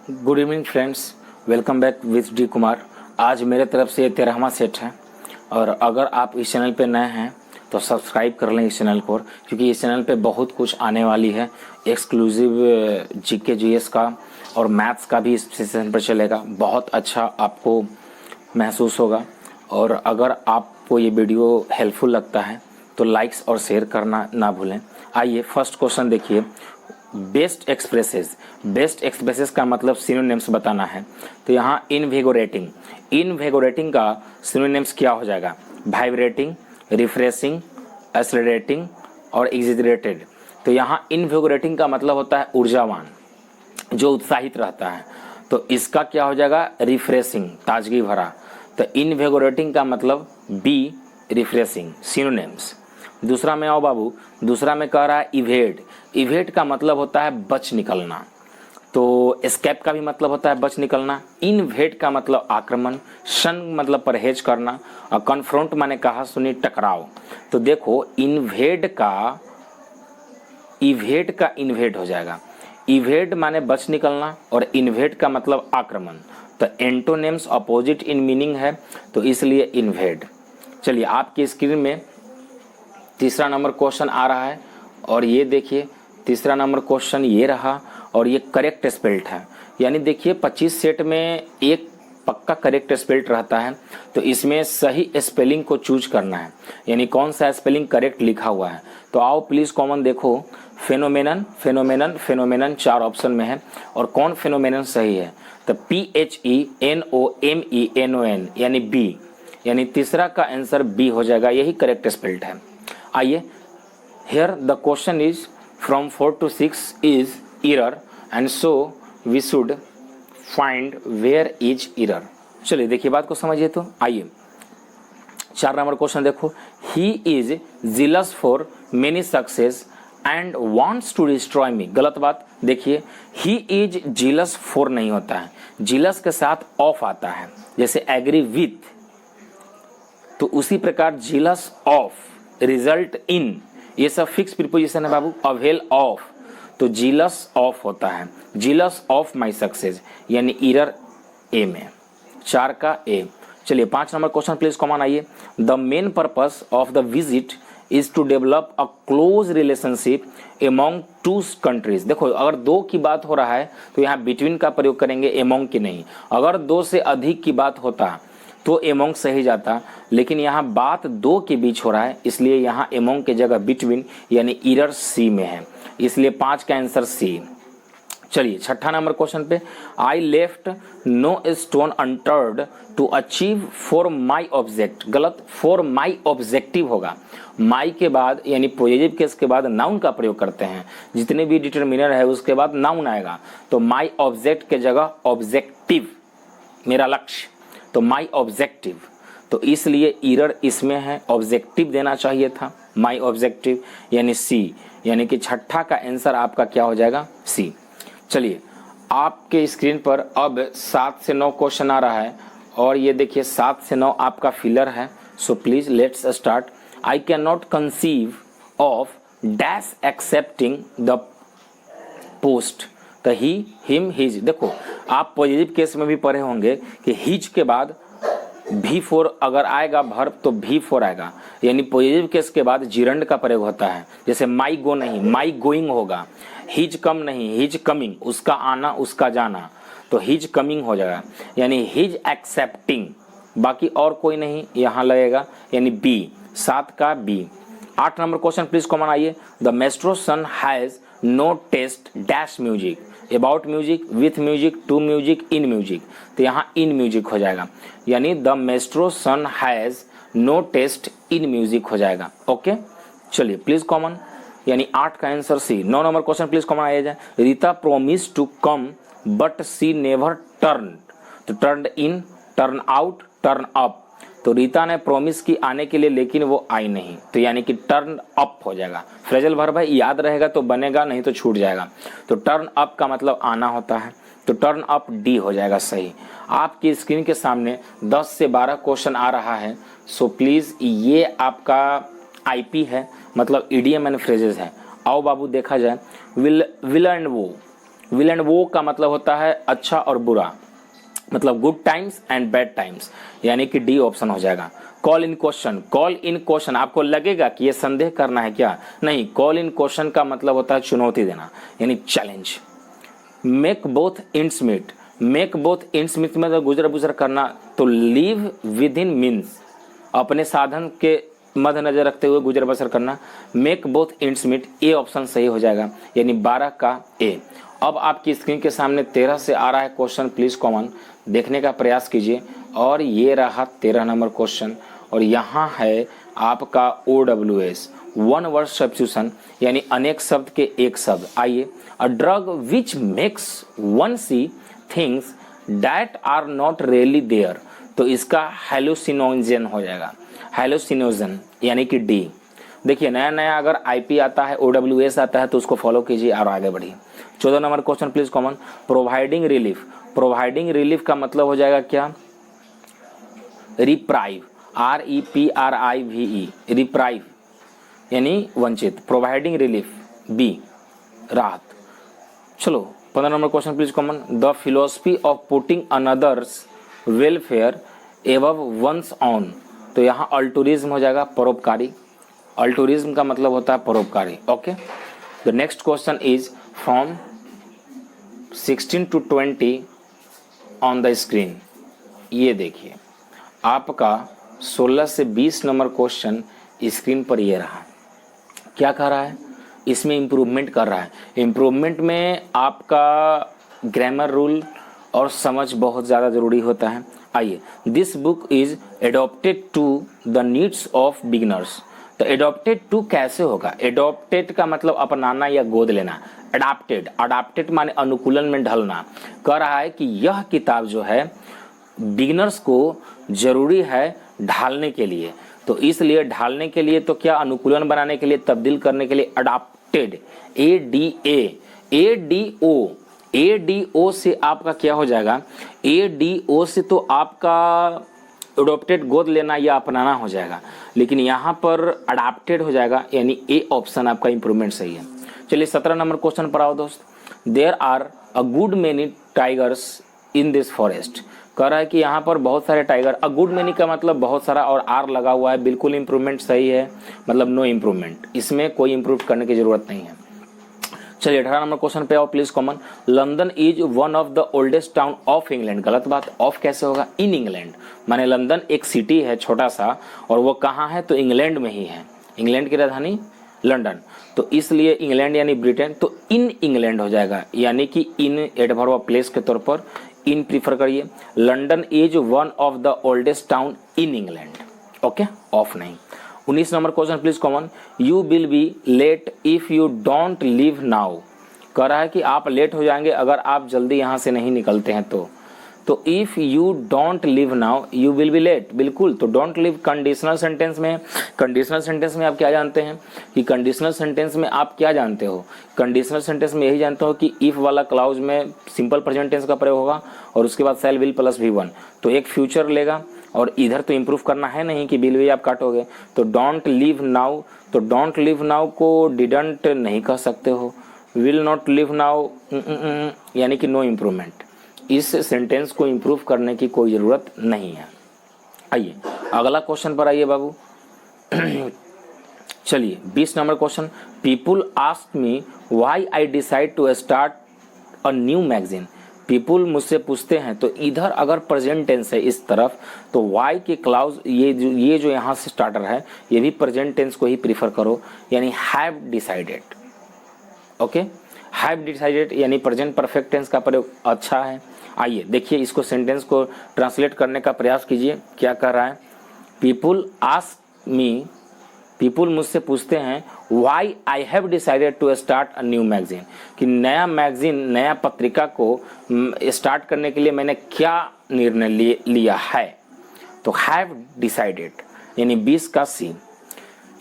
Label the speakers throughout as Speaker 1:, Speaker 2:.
Speaker 1: Good evening friends, welcome back with D Kumar. आज मेरे तरफ से 13वां सेट है और अगर आप इस चैनल पे नए हैं तो सब्सक्राइब कर लें इस चैनल को, क्योंकि इस चैनल पे बहुत कुछ आने वाली है। एक्सक्लूसिव जीके जीएस का और मैथ्स का भी इस सेशन पर चलेगा। बहुत अच्छा आपको महसूस होगा और अगर आपको ये वीडियो हेल्पफुल लगता है तो लाइक्स और शेयर करना ना भूलें। आइए फर्स्ट क्वेश्चन देखिए। बेस्ट एक्सप्रेसेस का मतलब सिनोनिम्स बताना है। तो यहाँ इनविगोरेटिंग का सिनोनिम्स क्या हो जाएगा? वाइब्रेटिंग, रिफ्रेशिंग, एक्सेलरेटिंग और एक्सिलरेटेड। तो यहाँ इनविगोरेटिंग का मतलब होता है ऊर्जावान, जो उत्साहित रहता है। तो इसका क्या हो जाएगा? रिफ्रेशिंग, ताजगी भरा। तो इनविगोरेटिंग का मतलब बी, रिफ्रेशिंग, सिनोनिम्स। दूसरा में आओ बाबू, दूसरा में कह रहा है इवेड का मतलब होता है बच निकलना। तो एस्केप का भी मतलब होता है बच निकलना। इनवेड का मतलब आक्रमण, शन मतलब परहेज करना और कन्फ्रंट माने कहा सुनी टकराव। तो देखो इवेड का इन्वेड हो जाएगा। इवेड माने बच निकलना और इन्वेड का मतलब आक्रमण। तो एंटोनिम्स अपोजिट इन मीनिंग है, तो इसलिए इन्वेड। चलिए आपकी स्क्रीन में तीसरा नंबर क्वेश्चन आ रहा है और ये देखिए तीसरा नंबर क्वेश्चन ये रहा और ये करेक्ट स्पेल्ट है। यानी देखिए 25 सेट में एक पक्का करेक्ट स्पेल्ट रहता है, तो इसमें सही स्पेलिंग को चूज करना है, यानी कौन सा स्पेलिंग करेक्ट लिखा हुआ है। तो आओ प्लीज कॉमन देखो। फेनोमेनन 4 ऑप्शन में है और कौन फेनोमेनन सही है? तो PHENOMENON यानी बी, यानी तीसरा का आंसर बी हो जाएगा। यही करेक्ट स्पेल्ट है। आइए, here the question is from 4 to 6 is error and so we should find where is error। चलिए देखिए बात को समझिए। तो आइए 4 नंबर क्वेश्चन देखो। he is jealous for many success and wants to destroy me। गलत बात। देखिए he is jealous for नहीं होता है, jealous के साथ of आता है, जैसे agree with। तो उसी प्रकार jealous of, रिजल्ट इन, ये सब फिक्स प्रीपोजिशन है बाबू। अवेल ऑफ, तो जीलस ऑफ होता है, जीलस ऑफ माई सक्सेस, यानी एरर ए में, 4 का ए। चलिए 5 नंबर क्वेश्चन प्लीज कॉमन आइए। The main purpose of the visit is to develop a close relationship among 2 countries. देखो अगर 2 की बात हो रहा है तो यहाँ बिटवीन का प्रयोग करेंगे, एमोंग की नहीं। अगर 2 से अधिक की बात होता तो एमोंग सही जाता, लेकिन यहाँ बात 2 के बीच हो रहा है, इसलिए यहाँ एमोंग के जगह बिटवीन, यानी एरर सी में है, इसलिए 5 का आंसर सी। चलिए 6ठा नंबर क्वेश्चन पे। I left no stone unturned to achieve for my object. गलत, फॉर माई ऑब्जेक्टिव होगा। माई के बाद यानी पॉजिटिव केस के बाद नाउन का प्रयोग करते हैं, जितने भी डिटरमिनर है उसके बाद नाउन आएगा। तो माई ऑब्जेक्ट के जगह ऑब्जेक्टिव, मेरा लक्ष्य, तो माई ऑब्जेक्टिव। तो इसलिए एरर इसमें है, ऑब्जेक्टिव देना चाहिए था, माई ऑब्जेक्टिव, यानी सी, यानी कि 6ठा का आंसर आपका क्या हो जाएगा? सी। चलिए आपके स्क्रीन पर अब 7 से 9 क्वेश्चन आ रहा है और ये देखिए 7 से 9 आपका फिलर है। So please let's start. I can not conceive of dash accepting the post. तो ही, हिम, हिज। देखो आप पॉजिटिव केस में भी पढ़े होंगे कि हिज के बाद V4 अगर आएगा वर्ब तो V4 आएगा, यानी पॉजिटिव केस के बाद जिरंड का प्रयोग होता है। जैसे माई गो नहीं, माई गोइंग होगा। हिज कम नहीं, हिज कमिंग, उसका आना उसका जाना, तो हिज कमिंग हो जाएगा, यानी हिज एक्सेप्टिंग। बाकी और कोई नहीं यहाँ लगेगा, यानी बी, 7 का B. 8 number question please common आइए। The maestro son has no taste dash music, about music, with music, to music, in music. तो यहाँ इन म्यूजिक हो जाएगा, यानी the maestro son has no taste in music हो जाएगा। Okay चलिए please come, on 8 का answer C. 9 number question please common on जाए। Rita promise to come but she never turn. तो turn in, turn out, turn up. तो रीता ने promise की आने के लिए, लेकिन वो आई नहीं, तो यानी कि टर्न अप हो जाएगा। फ्रेजल वर्ब है, याद रहेगा तो बनेगा, नहीं तो छूट जाएगा। तो टर्न अप का मतलब आना होता है, तो टर्न अप डी हो जाएगा सही। आपकी स्क्रीन के सामने 10 से 12 क्वेश्चन आ रहा है। सो प्लीज ये आपका आईपी है, मतलब इडियम एंड फ्रेजेस है। आओ बाबू देखा जाए। विल एंड वो, विल एंड वो का मतलब होता है अच्छा और बुरा, मतलब good times and bad times, यानी कि डी ऑप्शन हो जाएगा। Call in question, call in question आपको लगेगा कि ये संदेह करना है क्या, नहीं, कॉल इन क्वेश्चन का मतलब होता है चुनौती देना, यानी challenge. Make both ends meet, make both ends meet में गुजर बुजर करना, तो लीव विद इन मीन्स अपने साधन के मद्देनजर रखते हुए गुजर बसर करना। Make both ends meet, A option सही हो जाएगा, यानी 12 का ए। अब आपकी स्क्रीन के सामने 13 से आ रहा है क्वेश्चन, प्लीज कॉमन देखने का प्रयास कीजिए। और ये रहा 13 नंबर क्वेश्चन, और यहाँ है आपका OWS, वन वर्ड सब्स्टिट्यूशन, यानी अनेक शब्द के एक शब्द। आइए, a drug which makes one see things that are not really there, तो इसका हेलुसिनोजन हो जाएगा, हेलुसिनोजन, यानी कि डी। देखिए नया नया अगर IP आता है, OWS आता है, तो उसको फॉलो कीजिए और आगे बढ़िए। 14 number question please common, providing relief, providing relief का मतलब हो जाएगा क्या, रिप्राइव, REPRIVE, रिप्राइव यानी वंचित, प्रोवाइडिंग रिलीफ बी, राहत। चलो 15 number question please come on, the philosophy of putting others welfare above one's own, तो यहाँ अल्टुरिज्म हो जाएगा, परोपकारी। अल्टुरिज्म का मतलब होता है परोपकारी। Okay, the next question is from 16 to 20 on the screen. ये देखिए आपका 16 से 20 नंबर क्वेश्चन स्क्रीन पर ये रहा। क्या कर रहा है, इसमें इम्प्रूवमेंट कर रहा है। इम्प्रूवमेंट में आपका ग्रामर रूल और समझ बहुत ज़्यादा ज़रूरी होता है। आइए, this book is adopted to the needs of beginners, तो एडॉप्टेड टू कैसे होगा, एडॉप्टेड का मतलब अपनाना या गोद लेना, अडाप्टेड, अडाप्टेड माने अनुकूलन में ढलना। कह रहा है कि यह किताब जो है बिगिनर्स को जरूरी है ढालने के लिए, तो इसलिए ढालने के लिए तो क्या, अनुकूलन बनाने के लिए, तब्दील करने के लिए अडाप्टेड, ADO से आपका क्या हो जाएगा, ADO से तो आपका एडॉप्टेड गोद लेना या अपनाना हो जाएगा, लेकिन यहाँ पर अडाप्टेड हो जाएगा, यानी ए ऑप्शन आपका इंप्रूवमेंट सही है। चलिए 17 नंबर क्वेश्चन पर आओ दोस्त। There are a good many tigers in this forest, कह रहा है कि यहाँ पर बहुत सारे टाइगर, अ गुड मेनी का मतलब बहुत सारा और आर लगा हुआ है, बिल्कुल इंप्रूवमेंट सही है, मतलब नो इंप्रूवमेंट, इसमें कोई इंप्रूव करने की जरूरत नहीं है। चलिए 18 नंबर क्वेश्चन पे आओ please common, London is one of the oldest town of England, गलत बात, ऑफ कैसे होगा, इन इंग्लैंड, माने लंदन एक सिटी है छोटा सा, और वो कहाँ है, तो इंग्लैंड में ही है, इंग्लैंड की राजधानी लंदन, तो इसलिए इंग्लैंड यानी ब्रिटेन, तो इन इंग्लैंड हो जाएगा, यानी कि इन एडवर्ब ऑफ प्लेस के तौर पर इन प्रीफर करिए। London is one of the oldest town in England, okay, of नहीं। 19 number question please come on, you will be late if you don't leave now, कह रहा है कि आप लेट हो जाएंगे अगर आप जल्दी यहाँ से नहीं निकलते हैं तो if you don't leave now you will be late, बिल्कुल, तो डोंट लीव कंडीशनल सेंटेंस में, कंडीशनल सेंटेंस में आप क्या जानते हैं कि कंडीशनल सेंटेंस में आप क्या जानते हो, कंडीशनल सेंटेंस में यही जानते हो कि इफ वाला क्लाउज में सिंपल प्रेजेंट टेंस का प्रयोग होगा और उसके बाद शैल विल प्लस V1, तो एक फ्यूचर लेगा, और इधर तो इम्प्रूव करना है नहीं कि विल भी आप काटोगे, तो डोंट लीव नाउ, तो डोंट लीव नाउ को डिडंट नहीं कह सकते हो, विल नॉट लीव नाउ यानी कि नो इम्प्रूवमेंट, इस सेंटेंस को इम्प्रूव करने की कोई ज़रूरत नहीं है। आइए अगला क्वेश्चन पर आइए बाबू। चलिए 20 number question, people ask me why I decide to start a new magazine, people मुझसे पूछते हैं, तो इधर अगर प्रेजेंट टेंस है इस तरफ, तो वाई के क्लाउज ये जो यहाँ से स्टार्टर है ये भी प्रेजेंट टेंस को ही प्रीफर करो, यानी have decided, okay, have decided यानी प्रेजेंट परफेक्ट टेंस का प्रयोग अच्छा है। आइए देखिए इसको सेंटेंस को ट्रांसलेट करने का प्रयास कीजिए, क्या कर रहा है, पीपुल आस्क मी, पीपुल मुझसे पूछते हैं, why I have decided to start a new magazine, कि नया मैगजीन, नया पत्रिका को स्टार्ट करने के लिए मैंने क्या निर्णय लिया है, तो हैव डिसाइडेड यानी 20 का सी।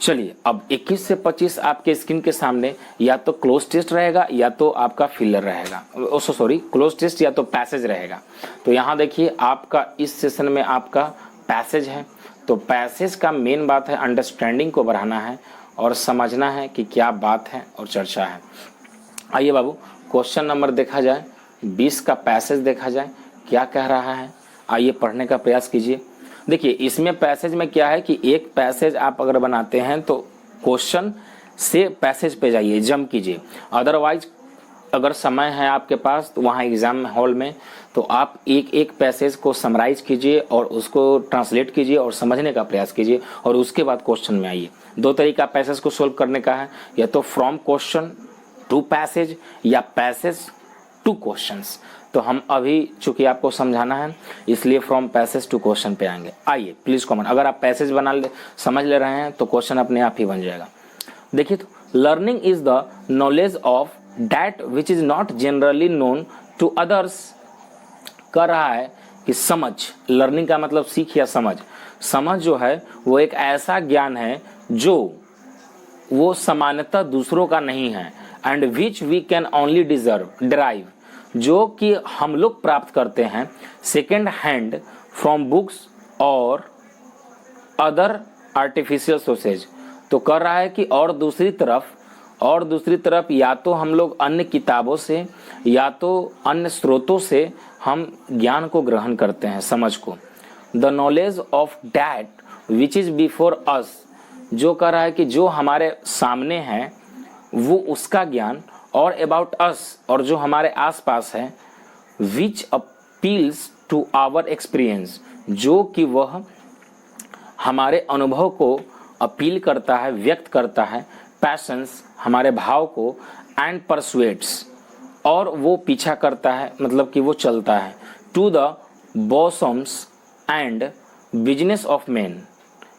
Speaker 1: चलिए अब 21 से 25 आपके स्क्रीन के सामने या तो क्लोज टेस्ट रहेगा या तो आपका फिलर रहेगा, क्लोज टेस्ट या तो पैसेज रहेगा। तो यहाँ देखिए आपका इस सेशन में आपका पैसेज है, तो पैसेज का मेन बात है अंडरस्टैंडिंग को बढ़ाना है और समझना है कि क्या बात है और चर्चा है। आइए बाबू क्वेश्चन नंबर देखा जाए, 20 का पैसेज देखा जाए, क्या कह रहा है, आइए पढ़ने का प्रयास कीजिए। देखिए इसमें पैसेज में क्या है कि एक पैसेज आप अगर बनाते हैं तो क्वेश्चन से पैसेज पे जाइए, जंप कीजिए। अदरवाइज अगर समय है आपके पास तो वहाँ एग्जाम हॉल में तो आप एक एक पैसेज को समराइज कीजिए और उसको ट्रांसलेट कीजिए और समझने का प्रयास कीजिए और उसके बाद क्वेश्चन में आइए। दो तरीका पैसेज को सोल्व करने का है, या तो फ्रॉम क्वेश्चन टू पैसेज या पैसेज टू क्वेश्चंस। तो हम अभी चूंकि आपको समझाना है इसलिए फ्रॉम पैसेज टू क्वेश्चन पे आएंगे। आइए प्लीज कॉमन, अगर आप पैसेज समझ ले रहे हैं तो क्वेश्चन अपने आप ही बन जाएगा। देखिए तो learning is the knowledge of that which is not generally known to others. कर रहा है कि समझ, लर्निंग का मतलब सीख या समझ। समझ जो है वो एक ऐसा ज्ञान है जो वो सामान्यतः दूसरों का नहीं है, and which we can only derive, जो कि हम लोग प्राप्त करते हैं सेकेंड हैंड फ्रॉम बुक्स और अदर आर्टिफिशियल सोर्सेज। तो कर रहा है कि और दूसरी तरफ या तो हम लोग अन्य किताबों से या तो अन्य स्रोतों से हम ज्ञान को ग्रहण करते हैं, समझ को। The knowledge of that which is before us, जो कह रहा है कि जो हमारे सामने है वो उसका ज्ञान, और अबाउट अस, और जो हमारे आसपास है, विच अपील्स टू आवर एक्सपीरियंस, जो कि वह हमारे अनुभव को अपील करता है, व्यक्त करता है, पैशंस हमारे भाव को, एंड परसुएट्स, और वो पीछा करता है, मतलब कि वो चलता है, to the bosoms and business of man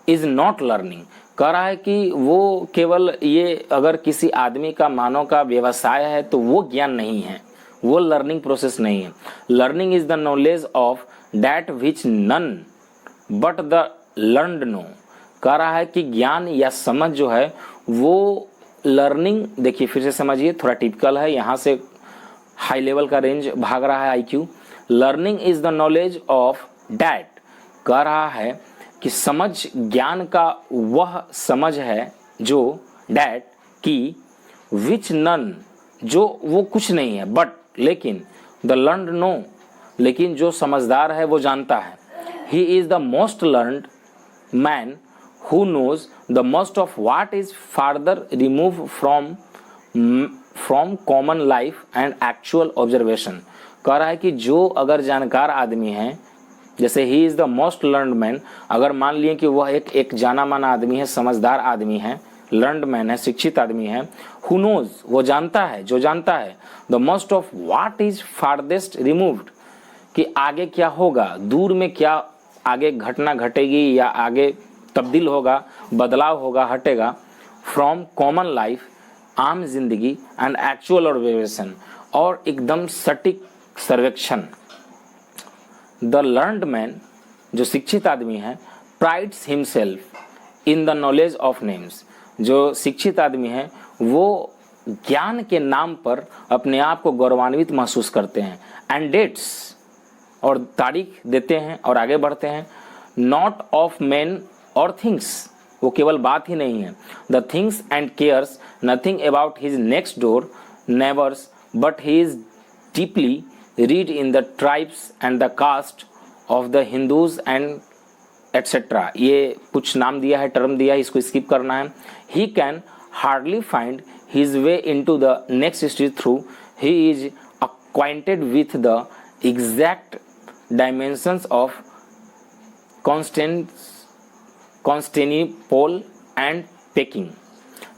Speaker 1: is not learning. कह रहा है कि वो केवल ये अगर किसी आदमी का मानव का व्यवसाय है तो वो ज्ञान नहीं है, वो लर्निंग प्रोसेस नहीं है। Learning is the knowledge of that which none but the learned know. कह रहा है कि ज्ञान या समझ जो है वो लर्निंग, देखिए फिर से समझिए, थोड़ा टिपिकल है, यहाँ से हाई लेवल का रेंज भाग रहा है IQ. Learning is the knowledge of that, कह रहा है कि समझ ज्ञान का वह समझ है जो डैट की, विच नन, जो वो कुछ नहीं है, बट लेकिन, द लर्नड नो, लेकिन जो समझदार है वो जानता है। He is the most learned man who knows the most of what is farther removed from common life and actual observation। कह रहा है कि जो अगर जानकार आदमी है, जैसे he is the most learned man, अगर मान लिए कि वह एक जाना माना आदमी है, समझदार आदमी है, लर्नड मैन है, शिक्षित आदमी है, who knows, वो जानता है, जो जानता है, the most of what is farthest removed, कि आगे क्या होगा, दूर में क्या आगे घटना घटेगी या आगे तब्दील होगा, बदलाव होगा, हटेगा, फ्रॉम कॉमन लाइफ, आम जिंदगी, एंड एक्चुअल ऑब्जर्वेशन, और एकदम सटीक सर्वेक्षण। द लर्नड मैन, जो शिक्षित आदमी है, prides himself in the knowledge of names, जो शिक्षित आदमी है वो ज्ञान के नाम पर अपने आप को गौरवान्वित महसूस करते हैं, एंड डेट्स, और तारीख देते हैं और आगे बढ़ते हैं, नॉट ऑफ मैन और थिंग्स, वो केवल बात ही नहीं है, the things and cares nothing about his next door neighbours, but he is deeply read in the tribes and the caste of the Hindus and etcetera. ये कुछ नाम दिया है, टर्म दिया है, इसको स्किप करना है। He can hardly find his way in to the next stage through he is acquainted with the exact dimensions of Constantinople and Peking।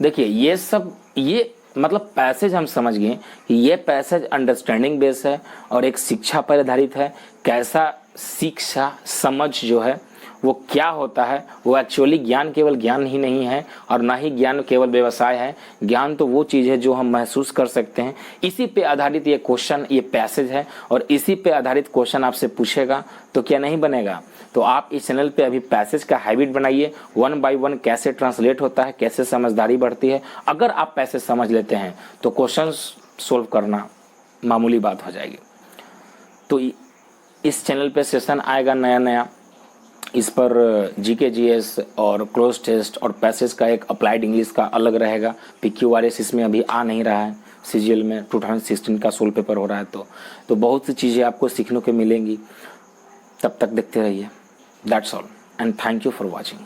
Speaker 1: देखिए ये सब, ये मतलब पैसेज हम समझ गए कि ये पैसेज अंडरस्टैंडिंग बेस है और एक शिक्षा पर आधारित है। कैसा शिक्षा समझ जो है वो क्या होता है, वो एक्चुअली ज्ञान केवल ज्ञान ही नहीं है और ना ही ज्ञान केवल व्यवसाय है। ज्ञान तो वो चीज़ है जो हम महसूस कर सकते हैं। इसी पे आधारित ये क्वेश्चन, ये पैसेज है और इसी पे आधारित क्वेश्चन आपसे पूछेगा तो क्या नहीं बनेगा। तो आप इस चैनल पे अभी पैसेज का हैबिट बनाइए, 1 बाय 1 कैसे ट्रांसलेट होता है, कैसे समझदारी बढ़ती है। अगर आप पैसेज समझ लेते हैं तो क्वेश्चन सोल्व करना मामूली बात हो जाएगी। तो इस चैनल पे सेशन आएगा नया नया, इस पर जीके जीएस और क्लोज टेस्ट और पैसेज का एक अप्लाइड इंग्लिश का अलग रहेगा। PQRS इसमें अभी आ नहीं रहा है, CGL में 2016 का सोल पेपर हो रहा है, तो बहुत सी चीज़ें आपको सीखने को मिलेंगी। तब तक देखते रहिए। That's all and thank you for watching.